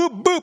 Bouh.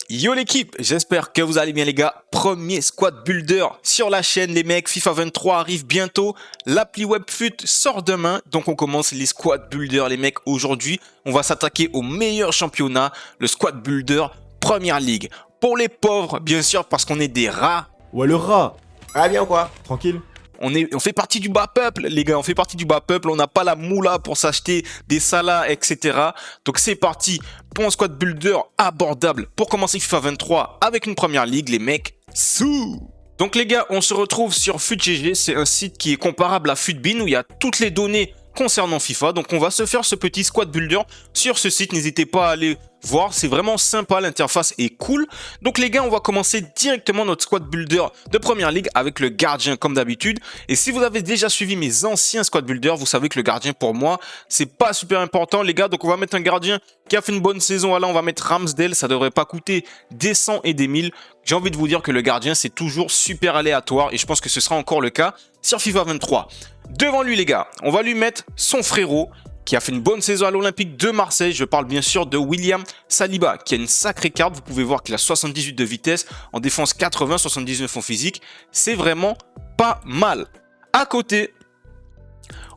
Yo l'équipe, j'espère que vous allez bien les gars. Premier squad builder sur la chaîne les mecs, FIFA 23 arrive bientôt. L'appli Webfut sort demain, donc on commence les squad builder les mecs. Aujourd'hui, on va s'attaquer au meilleur championnat, le squad builder Première Ligue. Pour les pauvres, bien sûr, parce qu'on est des rats. Ouais, le rat. Ah bien quoi? Tranquille. On fait partie du bas peuple, les gars. On fait partie du bas peuple. On n'a pas la moula pour s'acheter des salas, etc. Donc c'est parti pour un squad builder abordable pour commencer FIFA 23 avec une première ligue, les mecs. Sous. Donc les gars, on se retrouve sur FUTGG. C'est un site qui est comparable à FUTBIN où il y a toutes les données concernant FIFA. Donc on va se faire ce petit squad builder sur ce site. N'hésitez pas à aller voir, c'est vraiment sympa, l'interface est cool. Donc les gars, on va commencer directement notre squad builder de première ligue avec le gardien comme d'habitude. Et si vous avez déjà suivi mes anciens squad builders, vous savez que le gardien pour moi, c'est pas super important les gars. Donc on va mettre un gardien qui a fait une bonne saison. Là, on va mettre Ramsdale, ça devrait pas coûter des 100 et des 1000. J'ai envie de vous dire que le gardien, c'est toujours super aléatoire et je pense que ce sera encore le cas sur FIFA 23. Devant lui les gars, on va lui mettre son frérot qui a fait une bonne saison à l'Olympique de Marseille. Je parle bien sûr de William Saliba, qui a une sacrée carte. Vous pouvez voir qu'il a 78 de vitesse, en défense 80, 79 en physique. C'est vraiment pas mal. À côté,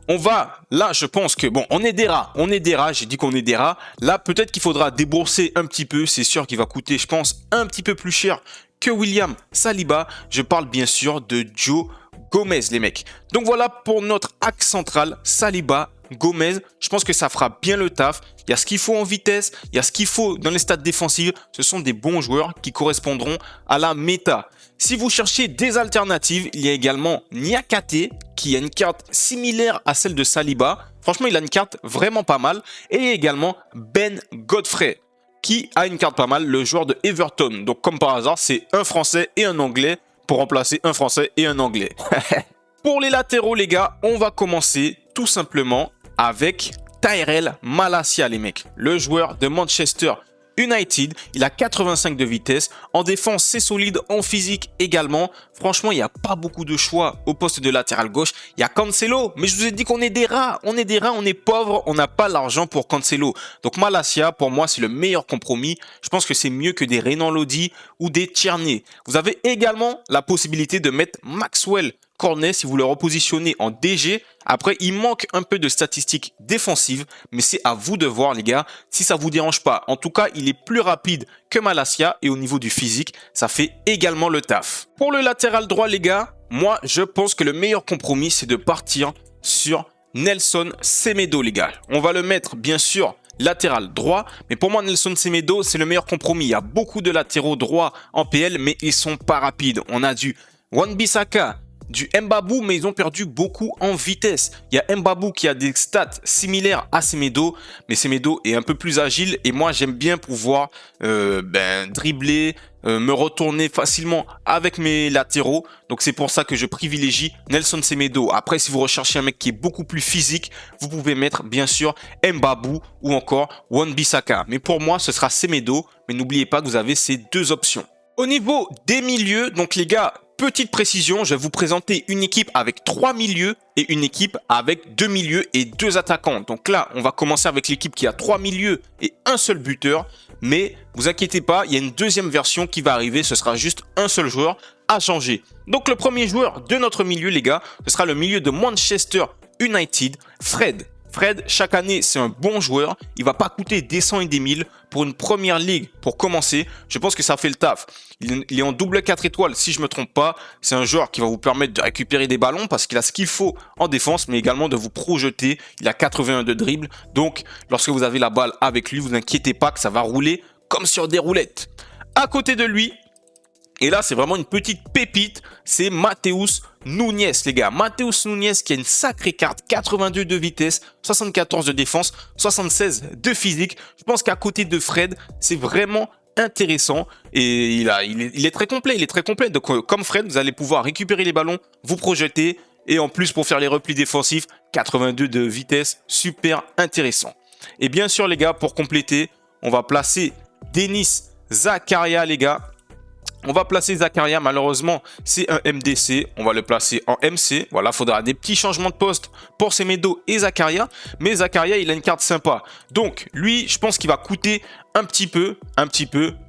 on va, là je pense que, bon, on est des rats, j'ai dit qu'on est des rats. Là peut-être qu'il faudra débourser un petit peu, c'est sûr qu'il va coûter, je pense, un petit peu plus cher que William Saliba. Je parle bien sûr de Joe Gomez les mecs. Donc voilà pour notre axe central, Saliba, Gomez, je pense que ça fera bien le taf. Il y a ce qu'il faut en vitesse, il y a ce qu'il faut dans les stats défensives. Ce sont des bons joueurs qui correspondront à la méta. Si vous cherchez des alternatives, il y a également Niakate qui a une carte similaire à celle de Saliba. Franchement, il a une carte vraiment pas mal. Et également Ben Godfrey qui a une carte pas mal, le joueur de Everton. Donc comme par hasard, c'est un Français et un Anglais pour remplacer un Français et un Anglais. Pour les latéraux les gars, on va commencer tout simplement avec Tyrell Malacia les mecs, le joueur de Manchester United. Il a 85 de vitesse, en défense c'est solide, en physique également. Franchement il n'y a pas beaucoup de choix au poste de latéral gauche. Il y a Cancelo, mais je vous ai dit qu'on est des rats, on est pauvres, on n'a pas l'argent pour Cancelo. Donc Malacia pour moi c'est le meilleur compromis. Je pense que c'est mieux que des Renan Lodi ou des Tierney. Vous avez également la possibilité de mettre Maxwell Cornet si vous le repositionnez en DG. Après, il manque un peu de statistiques défensives, mais c'est à vous de voir les gars, si ça vous dérange pas. En tout cas, il est plus rapide que Malacia et au niveau du physique, ça fait également le taf. Pour le latéral droit les gars, moi je pense que le meilleur compromis c'est de partir sur Nelson Semedo les gars. On va le mettre bien sûr latéral droit, mais pour moi Nelson Semedo c'est le meilleur compromis. Il y a beaucoup de latéraux droits en PL, mais ils sont pas rapides. On a du Wan-Bissaka, du Mbabou, mais ils ont perdu beaucoup en vitesse. Il y a Mbabou qui a des stats similaires à Semedo, mais Semedo est un peu plus agile et moi j'aime bien pouvoir dribbler, me retourner facilement avec mes latéraux. Donc c'est pour ça que je privilégie Nelson Semedo. Après, si vous recherchez un mec qui est beaucoup plus physique, vous pouvez mettre bien sûr Mbabou ou encore Wan-Bissaka. Mais pour moi, ce sera Semedo. Mais n'oubliez pas que vous avez ces deux options. Au niveau des milieux, donc les gars, petite précision, je vais vous présenter une équipe avec 3 milieux et une équipe avec 2 milieux et 2 attaquants. Donc là, on va commencer avec l'équipe qui a 3 milieux et un seul buteur. Mais vous inquiétez pas, il y a une deuxième version qui va arriver. Ce sera juste un seul joueur à changer. Donc le premier joueur de notre milieu, les gars, ce sera le milieu de Manchester United, Fred. Fred, chaque année, c'est un bon joueur. Il va pas coûter des 100 et des 1000 pour une première ligue pour commencer. Je pense que ça fait le taf. Il est en double 4 étoiles, si je me trompe pas. C'est un joueur qui va vous permettre de récupérer des ballons parce qu'il a ce qu'il faut en défense, mais également de vous projeter. Il a 81 de dribble. Donc, lorsque vous avez la balle avec lui, vous inquiétez pas que ça va rouler comme sur des roulettes. À côté de lui, et là, c'est vraiment une petite pépite, c'est Matheus Nunes, les gars. Matheus Nunes qui a une sacrée carte, 82 de vitesse, 74 de défense, 76 de physique. Je pense qu'à côté de Fred, c'est vraiment intéressant et il est très complet. Donc, comme Fred, vous allez pouvoir récupérer les ballons, vous projeter et en plus pour faire les replis défensifs, 82 de vitesse, super intéressant. Et bien sûr, les gars, pour compléter, on va placer Denis Zakaria, les gars. On va placer Zakaria, malheureusement, c'est un MDC. On va le placer en MC. Voilà, il faudra des petits changements de poste pour Semedo et Zakaria. Mais Zakaria, il a une carte sympa. Donc, lui, je pense qu'il va coûter un petit peu.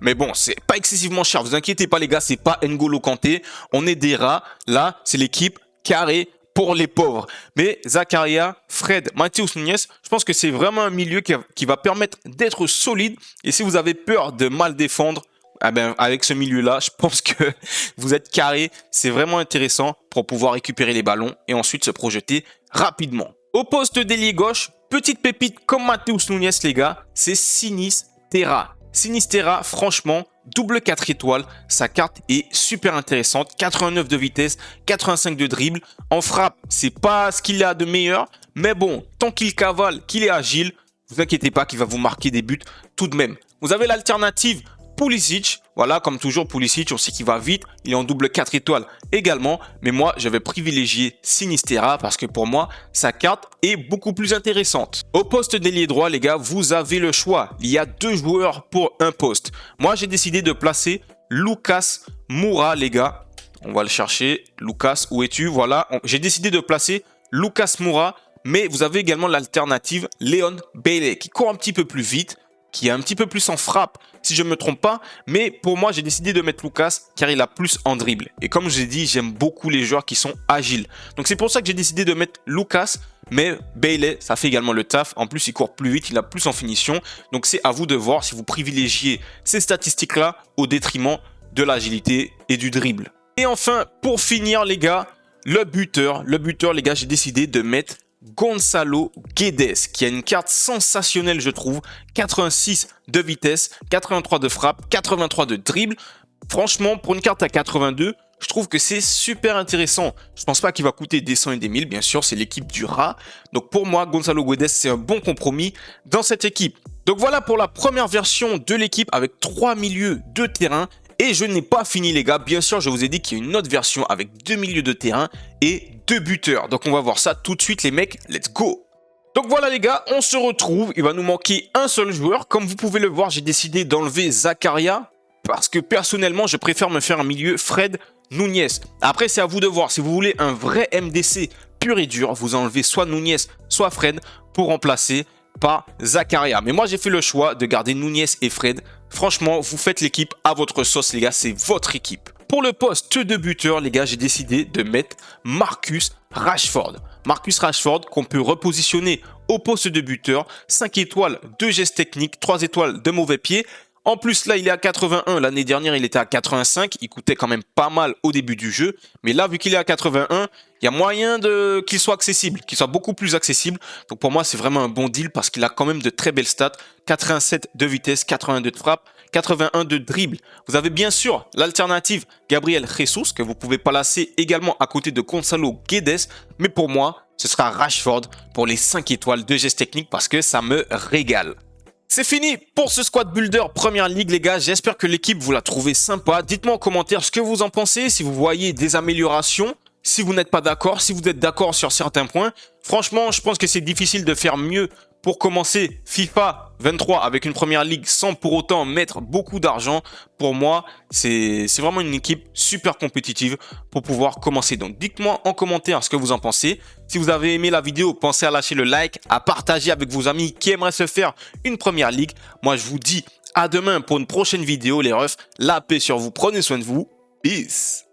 Mais bon, c'est pas excessivement cher. Vous inquiétez pas, les gars, c'est pas N'Golo Kanté. On est des rats. Là, c'est l'équipe carrée pour les pauvres. Mais Zakaria, Fred, Matheus Nunes, je pense que c'est vraiment un milieu qui va permettre d'être solide. Et si vous avez peur de mal défendre, ah ben, avec ce milieu-là, je pense que vous êtes carré. C'est vraiment intéressant pour pouvoir récupérer les ballons et ensuite se projeter rapidement. Au poste d'ailier gauche, petite pépite comme Matheus Nunes, les gars, c'est Sinisterra. Sinisterra, franchement, double 4 étoiles. Sa carte est super intéressante. 89 de vitesse, 85 de dribble. En frappe, c'est pas ce qu'il a de meilleur. Mais bon, tant qu'il cavale, qu'il est agile, vous inquiétez pas qu'il va vous marquer des buts tout de même. Vous avez l'alternative Pulisic, voilà, comme toujours Pulisic, on sait qu'il va vite, il est en double 4 étoiles également, mais moi je vais privilégier Sinisterra parce que pour moi sa carte est beaucoup plus intéressante. Au poste d'ailier droit, les gars, vous avez le choix, il y a 2 joueurs pour un poste. Moi j'ai décidé de placer Lucas Moura, les gars, on va le chercher. Lucas, où es-tu? Voilà, j'ai décidé de placer Lucas Moura, mais vous avez également l'alternative Leon Bailey qui court un petit peu plus vite, qui est un petit peu plus en frappe, si je ne me trompe pas. Mais pour moi, j'ai décidé de mettre Lucas car il a plus en dribble. Et comme je l'ai dit, j'aime beaucoup les joueurs qui sont agiles. Donc c'est pour ça que j'ai décidé de mettre Lucas. Mais Bailey, ça fait également le taf. En plus, il court plus vite, il a plus en finition. Donc c'est à vous de voir si vous privilégiez ces statistiques-là au détriment de l'agilité et du dribble. Et enfin, pour finir, les gars, le buteur. Le buteur, les gars, j'ai décidé de mettre Gonçalo Guedes, qui a une carte sensationnelle, je trouve. 86 de vitesse, 83 de frappe, 83 de dribble. Franchement, pour une carte à 82, je trouve que c'est super intéressant. Je pense pas qu'il va coûter des 100 et des 1000. Bien sûr, c'est l'équipe du rat. Donc pour moi, Gonçalo Guedes, c'est un bon compromis dans cette équipe. Donc voilà pour la première version de l'équipe avec 3 milieux de terrain. Et je n'ai pas fini, les gars. Bien sûr, je vous ai dit qu'il y a une autre version avec 2 milieux de terrain et 2 buteurs. Donc on va voir ça tout de suite, les mecs. Let's go! Donc voilà, les gars, on se retrouve. Il va nous manquer un seul joueur. Comme vous pouvez le voir, j'ai décidé d'enlever Zakaria parce que personnellement, je préfère me faire un milieu Fred Nunes. Après, c'est à vous de voir. Si vous voulez un vrai MDC pur et dur, vous enlevez soit Nunes, soit Fred pour remplacer par Zakaria. Mais moi, j'ai fait le choix de garder Nunes et Fred. Franchement, vous faites l'équipe à votre sauce, les gars. C'est votre équipe. Pour le poste de buteur, les gars, j'ai décidé de mettre Marcus Rashford. Marcus Rashford qu'on peut repositionner au poste de buteur. 5 étoiles de gestes techniques, 3 étoiles de mauvais pied. En plus, là, il est à 81. L'année dernière, il était à 85. Il coûtait quand même pas mal au début du jeu. Mais là, vu qu'il est à 81, il y a moyen qu'il soit accessible, qu'il soit beaucoup plus accessible. Donc pour moi, c'est vraiment un bon deal parce qu'il a quand même de très belles stats. 87 de vitesse, 82 de frappe, 81 de dribble. Vous avez bien sûr l'alternative Gabriel Jesus que vous pouvez placer également à côté de Gonçalo Guedes. Mais pour moi, ce sera Rashford pour les 5 étoiles de gestes techniques parce que ça me régale. C'est fini pour ce Squad Builder Première Ligue, les gars. J'espère que l'équipe, vous la trouvez sympa. Dites-moi en commentaire ce que vous en pensez, si vous voyez des améliorations, si vous n'êtes pas d'accord, si vous êtes d'accord sur certains points. Franchement, je pense que c'est difficile de faire mieux pour commencer FIFA 23 avec une Première Ligue sans pour autant mettre beaucoup d'argent. Pour moi, c'est vraiment une équipe super compétitive pour pouvoir commencer. Donc, dites-moi en commentaire ce que vous en pensez. Si vous avez aimé la vidéo, pensez à lâcher le like, à partager avec vos amis qui aimeraient se faire une Première Ligue. Moi, je vous dis à demain pour une prochaine vidéo, les refs. La paix sur vous, prenez soin de vous. Peace.